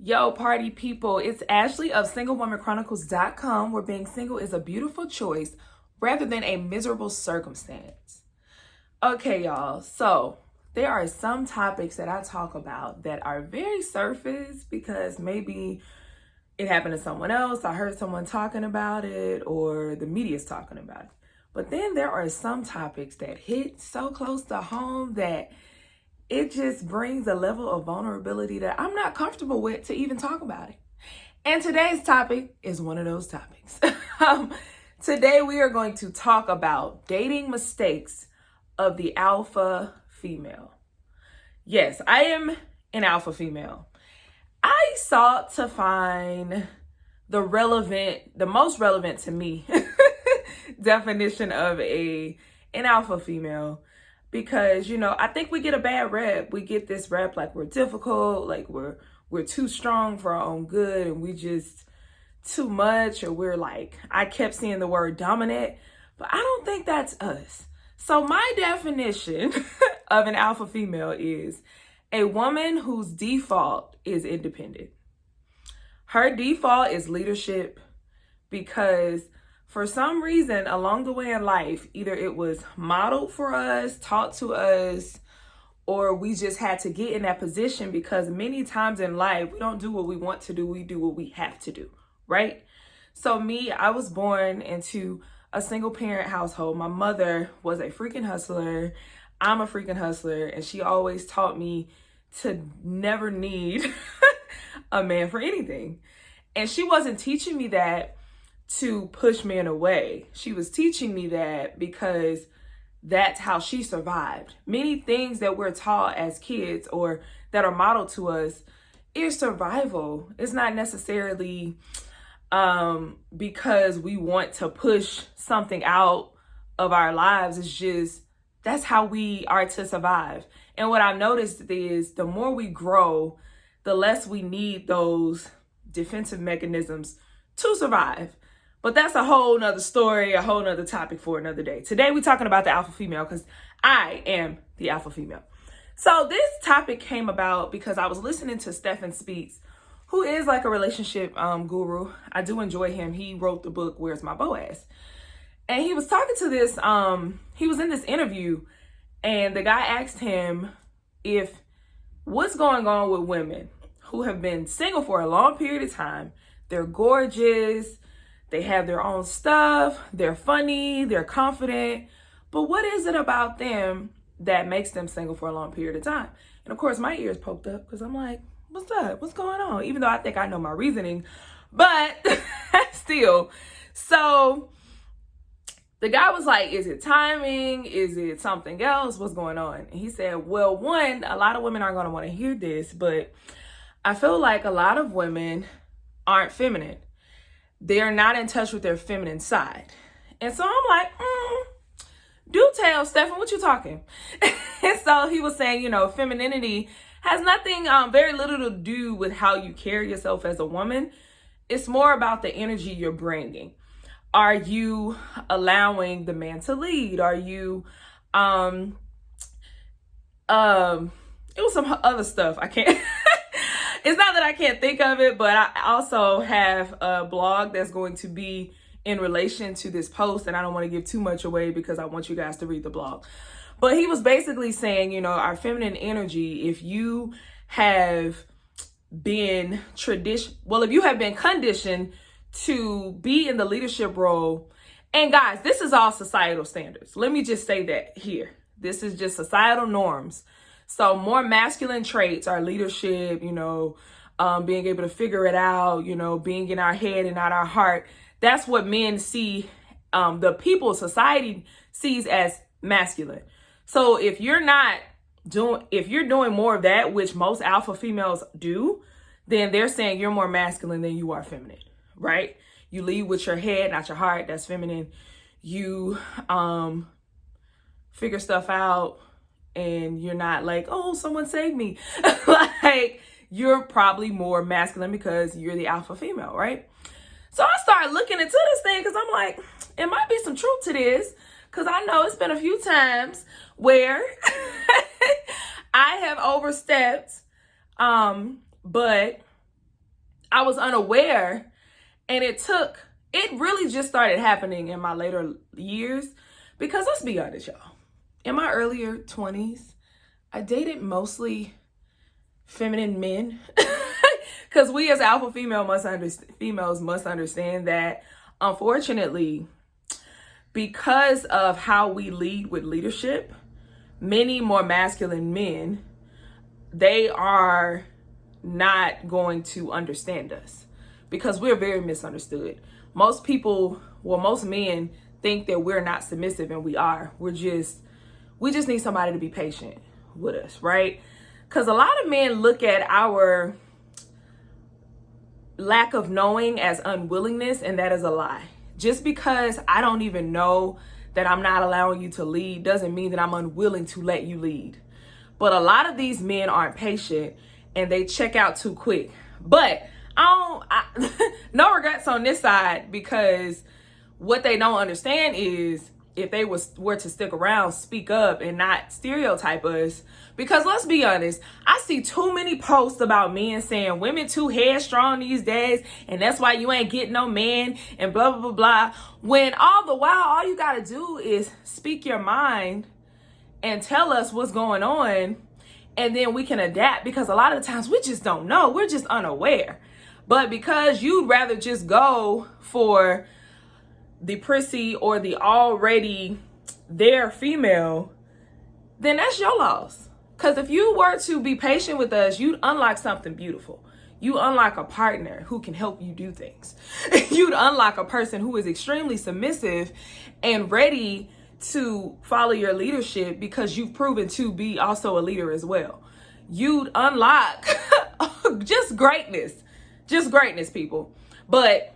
Yo, party people, it's Ashley of SingleWomanChronicles.com, where being single is a beautiful choice rather than a miserable circumstance. Okay, y'all, so there are some topics that I talk about that are very surface because maybe it happened to someone else, I heard someone talking about it, or the media's talking about it. But then there are some topics that hit so close to home that it just brings a level of vulnerability that I'm not comfortable with to even talk about it. And today's topic is one of those topics. Today we are going to talk about dating mistakes of the alpha female. Yes, I am an alpha female. I sought to find the most relevant to me definition of an alpha female. Because, I think we get a bad rep. We get this rep like we're difficult, like we're too strong for our own good, and we just too much, or we're like, I kept seeing the word dominant, but I don't think that's us. So my definition of an alpha female is a woman whose default is independent. Her default is leadership because for some reason, along the way in life, either it was modeled for us, taught to us, or we just had to get in that position because many times in life, we don't do what we want to do, we do what we have to do, right? So me, I was born into a single parent household. My mother was a freaking hustler. I'm a freaking hustler, and she always taught me to never need a man for anything. And she wasn't teaching me that to push men away. She was teaching me that because that's how she survived. Many things that we're taught as kids or that are modeled to us is survival. It's not necessarily because we want to push something out of our lives. It's just that's how we are to survive. And what I've noticed is the more we grow, the less we need those defensive mechanisms to survive. But that's a whole nother story, a whole nother topic for another day. Today we're talking about the alpha female because I am the alpha female. So this topic came about because I was listening to Stephen Speaks, who is like a relationship guru. I do enjoy him. He wrote the book, Where's My Boaz? And he was talking to this, he was in this interview, and the guy asked him if what's going on with women who have been single for a long period of time. They're gorgeous, they have their own stuff, they're funny, they're confident, but what is it about them that makes them single for a long period of time? And of course, my ears poked up because I'm like, what's up? What's going on? Even though I think I know my reasoning, but still. So the guy was like, is it timing? Is it something else? What's going on? And he said, well, one, a lot of women aren't going to want to hear this, but I feel like a lot of women aren't feminine. They're not in touch with their feminine side. And so I'm like, do tell, Stephen, what you talking? And so he was saying, femininity has nothing, very little to do with how you carry yourself as a woman. It's more about the energy you're bringing. Are you allowing the man to lead? Are you, it was some other stuff. I can't. It's not that I can't think of it, but I also have a blog that's going to be in relation to this post, and I don't want to give too much away because I want you guys to read the blog. But he was basically saying, our feminine energy, if you have been if you have been conditioned to be in the leadership role, and guys, this is all societal standards. Let me just say that here. This is just societal norms. So more masculine traits are leadership, being able to figure it out, being in our head and not our heart. That's what men see, society sees as masculine. So if you're doing more of that, which most alpha females do, then they're saying you're more masculine than you are feminine, right? You lead with your head, not your heart. That's feminine. You figure stuff out. And you're not like, oh, someone save me. Like, you're probably more masculine because you're the alpha female, right? So I started looking into this thing because I'm like, it might be some truth to this. Because I know it's been a few times where I have overstepped. But I was unaware, and it really just started happening in my later years. Because let's be honest, y'all. In my earlier 20s, I dated mostly feminine men. Because we as alpha females must understand that, unfortunately, because of how we lead with leadership, many more masculine men, they are not going to understand us because we're very misunderstood. Most men think that we're not submissive, and we are. We just need somebody to be patient with us, right? Because a lot of men look at our lack of knowing as unwillingness, and that is a lie. Just because I don't even know that I'm not allowing you to lead doesn't mean that I'm unwilling to let you lead. But a lot of these men aren't patient, and they check out too quick. But no regrets on this side, because what they don't understand is if they were to stick around, speak up, and not stereotype us. Because let's be honest, I see too many posts about men saying women too headstrong these days, and that's why you ain't getting no man, and blah, blah, blah, blah. When all the while, all you got to do is speak your mind and tell us what's going on, and then we can adapt. Because a lot of the times we just don't know. We're just unaware. But because you'd rather just go for the prissy or the already there female, then that's your loss. Because if you were to be patient with us, you'd unlock something beautiful. You unlock a partner who can help you do things. You'd unlock a person who is extremely submissive and ready to follow your leadership because you've proven to be also a leader as well. You'd unlock just greatness, people. But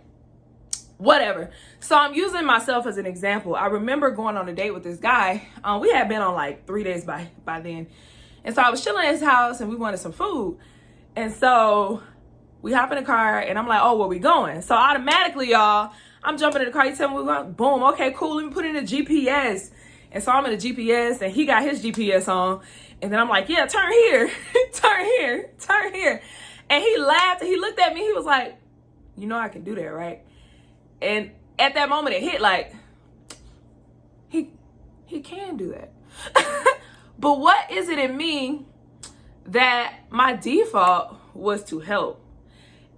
whatever. So I'm using myself as an example. I remember going on a date with this guy. We had been on like 3 days by then. And so I was chilling at his house, and we wanted some food. And so we hop in the car, and I'm like, oh, where we going? So automatically, y'all, I'm jumping in the car. He tell me we're going. Boom. Okay, cool. Let me put in the GPS. And so I'm in the GPS, and he got his GPS on. And then I'm like, yeah, turn here. Turn here. Turn here. And he laughed, and he looked at me. He was like, you know I can do that, right? And at that moment, it hit like, he can do that. But what is it in me that my default was to help?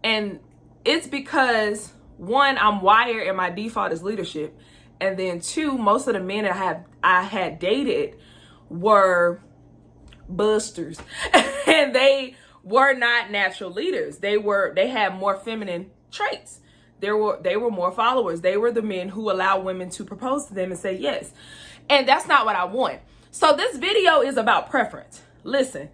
And it's because, one, I'm wired and my default is leadership. And then two, most of the men that I had dated were busters. And they were not natural leaders. They had more feminine traits. They were more followers. They were the men who allow women to propose to them and say yes. And that's not what I want. So this video is about preference. Listen,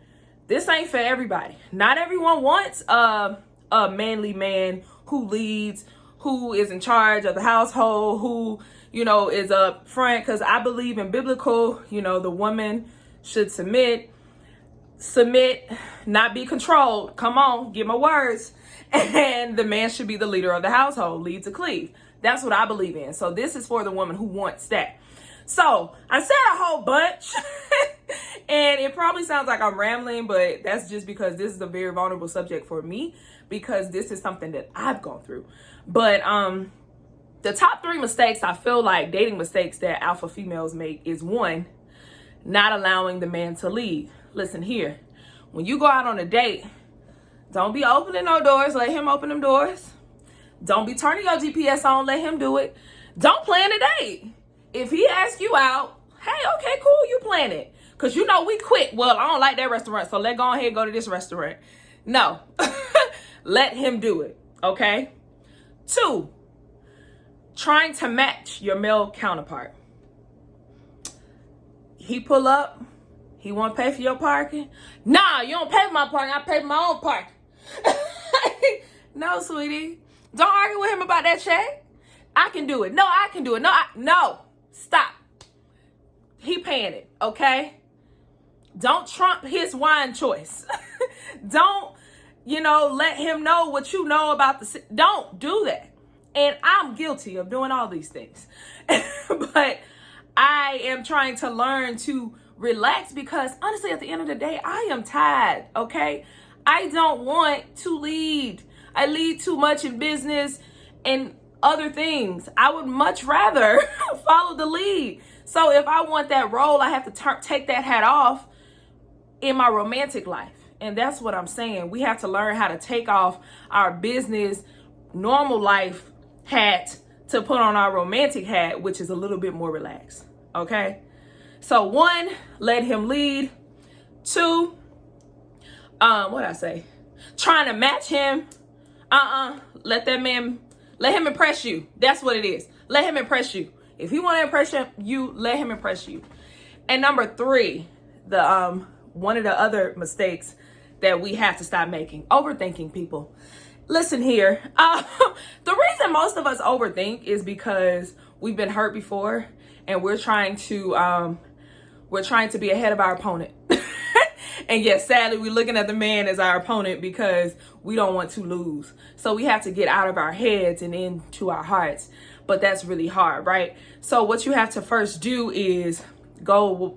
this ain't for everybody. Not everyone wants a manly man who leads, who is in charge of the household, who, is up front. Because I believe in biblical, the woman should submit, not be controlled. Come on, get my words. And the man should be the leader of the household, lead to cleave. That's what I believe in. So this is for the woman who wants that. So I said a whole bunch and it probably sounds like I'm rambling, but that's just because this is a very vulnerable subject for me, because this is something that I've gone through. But the top 3 mistakes I feel like dating mistakes that alpha females make is, 1, not allowing the man to lead. Listen here, when you go out on a date, don't be opening no doors, let him open them doors. Don't be turning your GPS on, let him do it. Don't plan a date. If he asks you out, hey, okay, cool, you plan it. Because we quit. Well, I don't like that restaurant, so let's go ahead and go to this restaurant. No, let him do it, okay? 2, trying to match your male counterpart. He pull up, he want to pay for your parking. Nah, you don't pay for my parking, I pay for my own parking. No, sweetie, don't argue with him about that check. I can do it. No, I can do it. No, stop. He paying it, okay? Don't trump his wine choice. Don't, let him know what you know about don't do that. And I'm guilty of doing all these things. But I am trying to learn to relax, because honestly, at the end of the day, I am tired, okay? I don't want to lead. I lead too much in business and other things. I would much rather follow the lead. So if I want that role, I have to take that hat off in my romantic life. And that's what I'm saying. We have to learn how to take off our business, normal life hat to put on our romantic hat, which is a little bit more relaxed. Okay? So 1, let him lead. 2, what I say? Trying to match him. Let him impress you. That's what it is. Let him impress you. If he want to impress you, let him impress you. And number 3, one of the other mistakes that we have to stop making, overthinking people. Listen here. The reason most of us overthink is because we've been hurt before, and we're trying to be ahead of our opponent. And yes, sadly, we're looking at the man as our opponent because we don't want to lose. So we have to get out of our heads and into our hearts. But that's really hard, right? So what you have to first do is go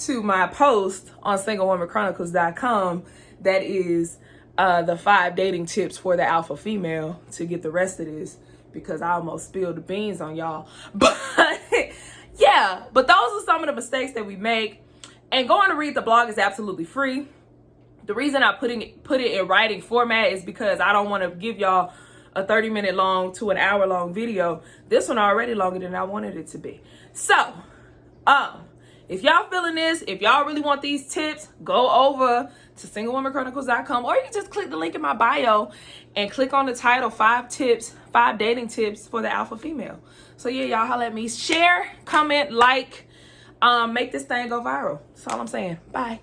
to my post on SingleWomanChronicles.com. That is the 5 dating tips for the alpha female, to get the rest of this, because I almost spilled the beans on y'all. But yeah, but those are some of the mistakes that we make. And going to read the blog is absolutely free. The reason I put it in writing format is because I don't want to give y'all a 30-minute long to an hour long video. This one already longer than I wanted it to be. So, if y'all feeling this, if y'all really want these tips, go over to SingleWomanChronicles.com, or you can just click the link in my bio and click on the title, 5 dating tips for the alpha female. So yeah, y'all holla at me. Share, comment, like, make this thing go viral. That's all I'm saying. Bye.